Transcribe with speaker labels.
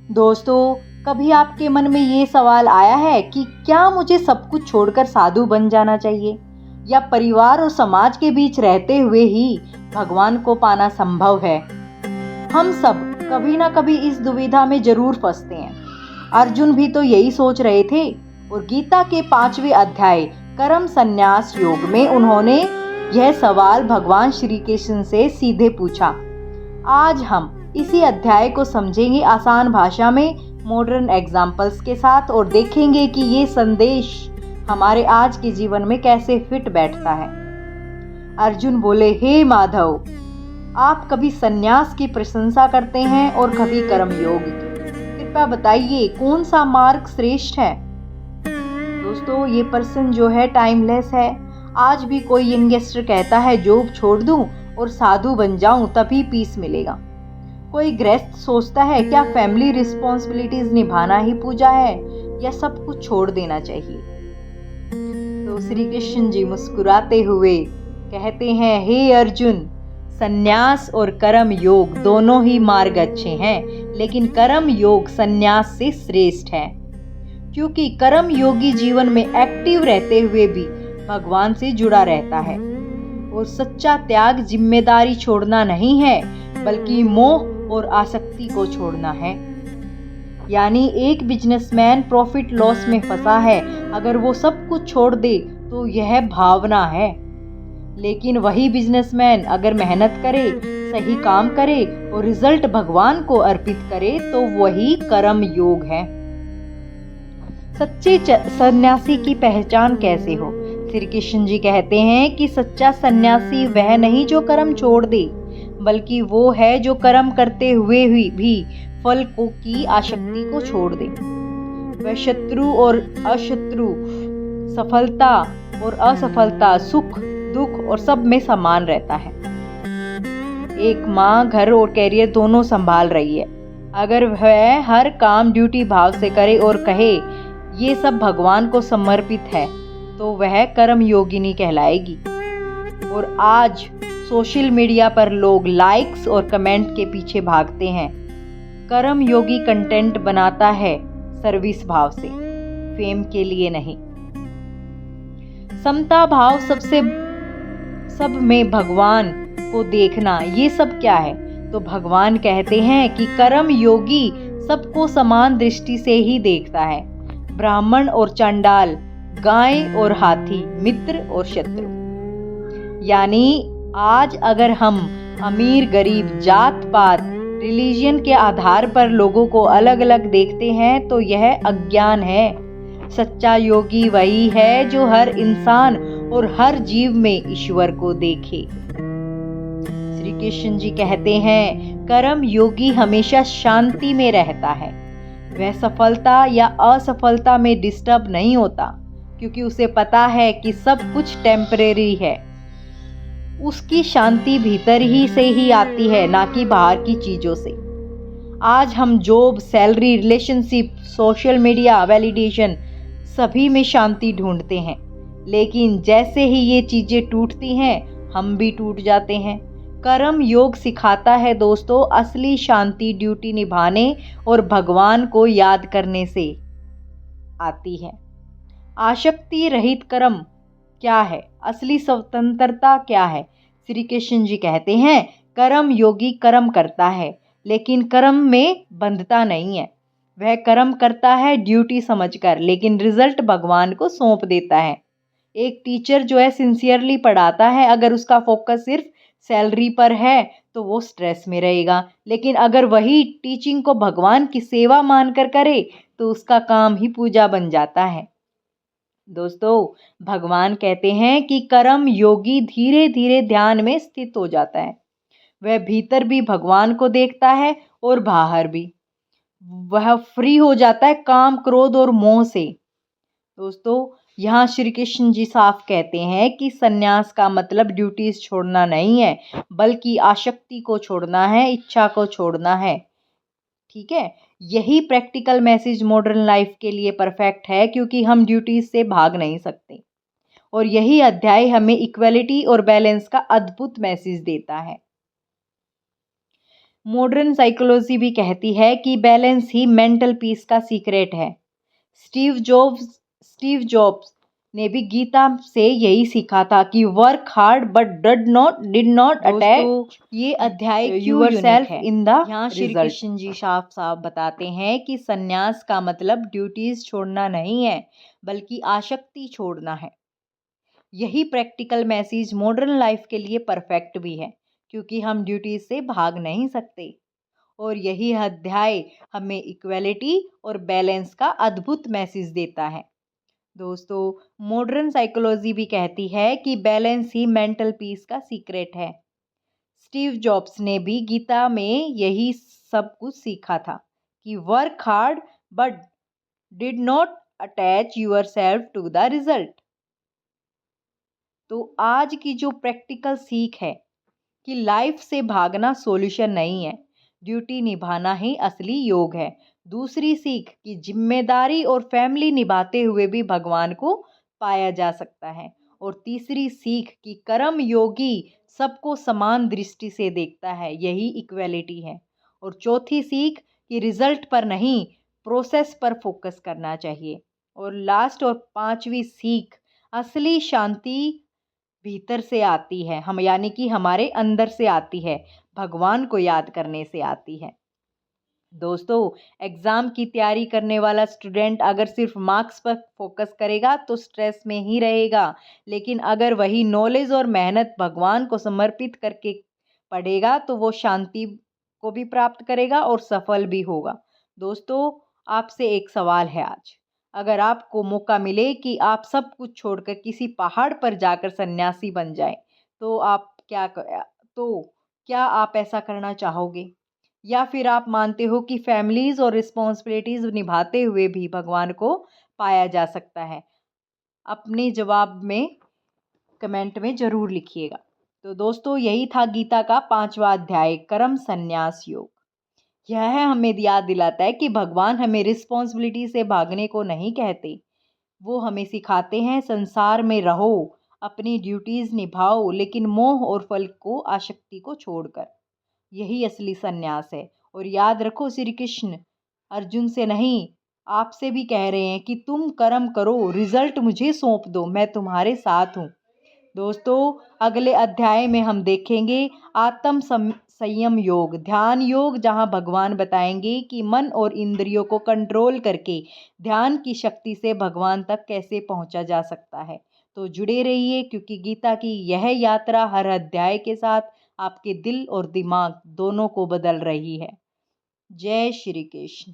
Speaker 1: दोस्तों, कभी आपके मन में ये सवाल आया है कि क्या मुझे सब कुछ छोड़कर साधु बन जाना चाहिए, या परिवार और समाज के बीच रहते हुए ही भगवान को पाना संभव है? हम सब कभी ना कभी इस दुविधा में जरूर फंसते हैं। अर्जुन भी तो यही सोच रहे थे, और गीता के 5वें अध्याय कर्म संन्यास योग में उन्होंने यह सवाल भगवान श्री कृष्ण से सीधे पूछा। आज हम इसी अध्याय को समझेंगे आसान भाषा में, मॉडर्न एग्जाम्पल्स के साथ, और देखेंगे कि ये संदेश हमारे आज के जीवन में कैसे फिट बैठता है। अर्जुन बोले, हे माधव, आप कभी सन्यास की प्रशंसा करते हैं और कभी कर्मयोग की। कृपया बताइए कौन सा मार्ग श्रेष्ठ है? दोस्तों, ये पर्सन जो है टाइमलेस है। आज भी कोई यंगस्टर कहता है जॉब छोड़ दूं और साधु बन जाऊं तभी पीस मिलेगा। कोई गृहस्थ सोचता है क्या फैमिली रिस्पॉन्सिबिलिटीज निभाना ही पूजा है, या सब कुछ छोड़ देना चाहिए? तो श्री कृष्ण जी मुस्कुराते हुए कहते हैं, हे अर्जुन, सन्यास और कर्म योग दोनों ही मार्ग अच्छे हैं, लेकिन कर्म योग सन्यास से श्रेष्ठ है, क्योंकि कर्म योगी जीवन में एक्टिव रहते हुए भी भगवान से जुड़ा रहता है। और सच्चा त्याग जिम्मेदारी छोड़ना नहीं है, बल्कि मोह और आसक्ति को छोड़ना है। यानी एक बिजनेसमैन प्रॉफिट लॉस में फंसा है, अगर वो सब कुछ छोड़ दे तो यह भावना है। लेकिन वही बिजनेसमैन अगर मेहनत करे, सही काम करे और रिजल्ट भगवान को अर्पित करे तो वही कर्म योग है। सच्चे सन्यासी की पहचान कैसे हो? श्री कृष्ण जी कहते हैं कि सच्चा सन्यासी वह नहीं जो कर्म छोड़ दे, बल्कि वो है जो कर्म करते हुए भी फल की आसक्ति को छोड़ दे। वह शत्रु और अशत्रु, सफलता और असफलता, सुख दुख और सब में समान रहता है। एक माँ घर और कैरियर दोनों संभाल रही है। अगर वह हर काम ड्यूटी भाव से करे और कहे ये सब भगवान को समर्पित है, तो वह कर्म योगिनी कहलाएगी। और आज सोशल मीडिया पर लोग लाइक्स और कमेंट के पीछे भागते हैं। कर्म योगी कंटेंट बनाता है सर्विस भाव से, फेम के लिए नहीं। समता भाव सब में भगवान को देखना, ये सब क्या है? तो भगवान कहते हैं कि कर्म योगी सबको समान दृष्टि से ही देखता है। ब्राह्मण और चांडाल, गाय और हाथी, मित्र और शत्रु। यानी आज अगर हम अमीर गरीब, जात पात, रिलीजन के आधार पर लोगों को अलग अलग देखते हैं तो यह अज्ञान है। सच्चा योगी वही है जो हर इंसान और हर जीव में ईश्वर को देखे। श्री कृष्ण जी कहते हैं, कर्म योगी हमेशा शांति में रहता है। वह सफलता या असफलता में डिस्टर्ब नहीं होता, क्योंकि उसे पता है कि सब कुछ टेम्परेरी है। उसकी शांति भीतर ही से ही आती है, ना कि बाहर की चीजों से। आज हम job, salary, relationship, social media, validation, सभी में शांति ढूंढते हैं। लेकिन जैसे ही ये चीजें टूटती हैं, हम भी टूट जाते हैं। कर्म योग सिखाता है दोस्तों, असली शांति ड्यूटी निभाने और भगवान को याद करने से आती है। आसक्ति रहित कर्म क्या है? असली स्वतंत्रता क्या है? श्री कृष्ण जी कहते हैं, कर्म योगी कर्म करता है, लेकिन कर्म में बंधता नहीं है। वह कर्म करता है ड्यूटी समझकर, लेकिन रिजल्ट भगवान को सौंप देता है। एक टीचर जो है सिंसियरली पढ़ाता है, अगर उसका फोकस सिर्फ सैलरी पर है तो वो स्ट्रेस में रहेगा। लेकिन अगर वही टीचिंग को भगवान की सेवा मानकर करे तो उसका काम ही पूजा बन जाता है। दोस्तों, भगवान कहते हैं कि कर्म योगी धीरे धीरे ध्यान में स्थित हो जाता है। वह भीतर भी भगवान को देखता है और बाहर भी। वह फ्री हो जाता है काम, क्रोध और मोह से। दोस्तों, यहाँ श्री कृष्ण जी साफ कहते हैं कि सन्यास का मतलब ड्यूटीज छोड़ना नहीं है, बल्कि आसक्ति को छोड़ना है, इच्छा को छोड़ना है। ठीक है, यही प्रैक्टिकल मैसेज मॉडर्न लाइफ के लिए परफेक्ट है, क्योंकि हम ड्यूटीज से भाग नहीं सकते। और यही अध्याय हमें इक्वलिटी और बैलेंस का अद्भुत मैसेज देता है। मॉडर्न साइकोलॉजी भी कहती है कि बैलेंस ही मेंटल पीस का सीक्रेट है। स्टीव जॉब्स ने भी गीता से यही सीखा था कि work hard but did not attach. ये अध्याय क्यों यूनिक है? यहाँ श्री कृष्ण जी साफ साफ बताते हैं कि संन्यास का मतलब ड्यूटीज छोड़ना नहीं है, बल्कि आसक्ति छोड़ना है। यही प्रैक्टिकल मैसेज मॉडर्न लाइफ के लिए परफेक्ट भी है, क्योंकि हम ड्यूटीज से भाग नहीं सकते। और यही अध्याय हमें इक्वलिटी और बैलेंस का अद्भुत मैसेज देता है। दोस्तों, मॉडर्न साइकोलॉजी भी कहती है कि बैलेंस ही मेंटल पीस का सीक्रेट है। स्टीव जॉब्स ने भी गीता में यही सब कुछ सीखा था कि work hard but did not attach yourself to the result. तो आज की जो प्रैक्टिकल सीख है कि लाइफ से भागना सॉल्यूशन नहीं है, ड्यूटी निभाना ही असली योग है। दूसरी सीख कि जिम्मेदारी और फैमिली निभाते हुए भी भगवान को पाया जा सकता है। और तीसरी सीख कि कर्म योगी सबको समान दृष्टि से देखता है, यही इक्वलिटी है। और चौथी सीख कि रिजल्ट पर नहीं, प्रोसेस पर फोकस करना चाहिए। और लास्ट और पांचवी सीख, असली शांति भीतर से आती है, हम यानी कि हमारे अंदर से आती है, भगवान को याद करने से आती है। दोस्तों, एग्ज़ाम की तैयारी करने वाला स्टूडेंट अगर सिर्फ मार्क्स पर फोकस करेगा तो स्ट्रेस में ही रहेगा, लेकिन अगर वही नॉलेज और मेहनत भगवान को समर्पित करके पढ़ेगा तो वो शांति को भी प्राप्त करेगा और सफल भी होगा। दोस्तों, आपसे एक सवाल है आज, अगर आपको मौका मिले कि आप सब कुछ छोड़कर किसी पहाड़ पर जाकर सन्यासी बन जाएं, तो क्या आप ऐसा करना चाहोगे? या फिर आप मानते हो कि फैमिलीज और रिस्पॉन्सिबिलिटीज निभाते हुए भी भगवान को पाया जा सकता है? अपने जवाब में कमेंट में ज़रूर लिखिएगा। तो दोस्तों, यही था गीता का 5वां अध्याय, कर्म संन्यास योग। यह हमें याद दिलाता है कि भगवान हमें रिस्पॉन्सिबिलिटी से भागने को नहीं कहते, वो हमें सिखाते हैं संसार में रहो, अपनी ड्यूटीज़ निभाओ, लेकिन मोह और फल को आसक्ति को छोड़कर। यही असली सन्यास है। और याद रखो, श्री कृष्ण अर्जुन से नहीं, आपसे भी कह रहे हैं कि तुम कर्म करो, रिजल्ट मुझे सौंप दो, मैं तुम्हारे साथ हूँ। दोस्तों, अगले अध्याय में हम देखेंगे संयम योग, ध्यान योग, जहाँ भगवान बताएंगे कि मन और इंद्रियों को कंट्रोल करके ध्यान की शक्ति से भगवान तक कैसे पहुँचा जा सकता है। तो जुड़े रहिए, क्योंकि गीता की यह यात्रा हर अध्याय के साथ आपके दिल और दिमाग दोनों को बदल रही है। जय श्री कृष्ण।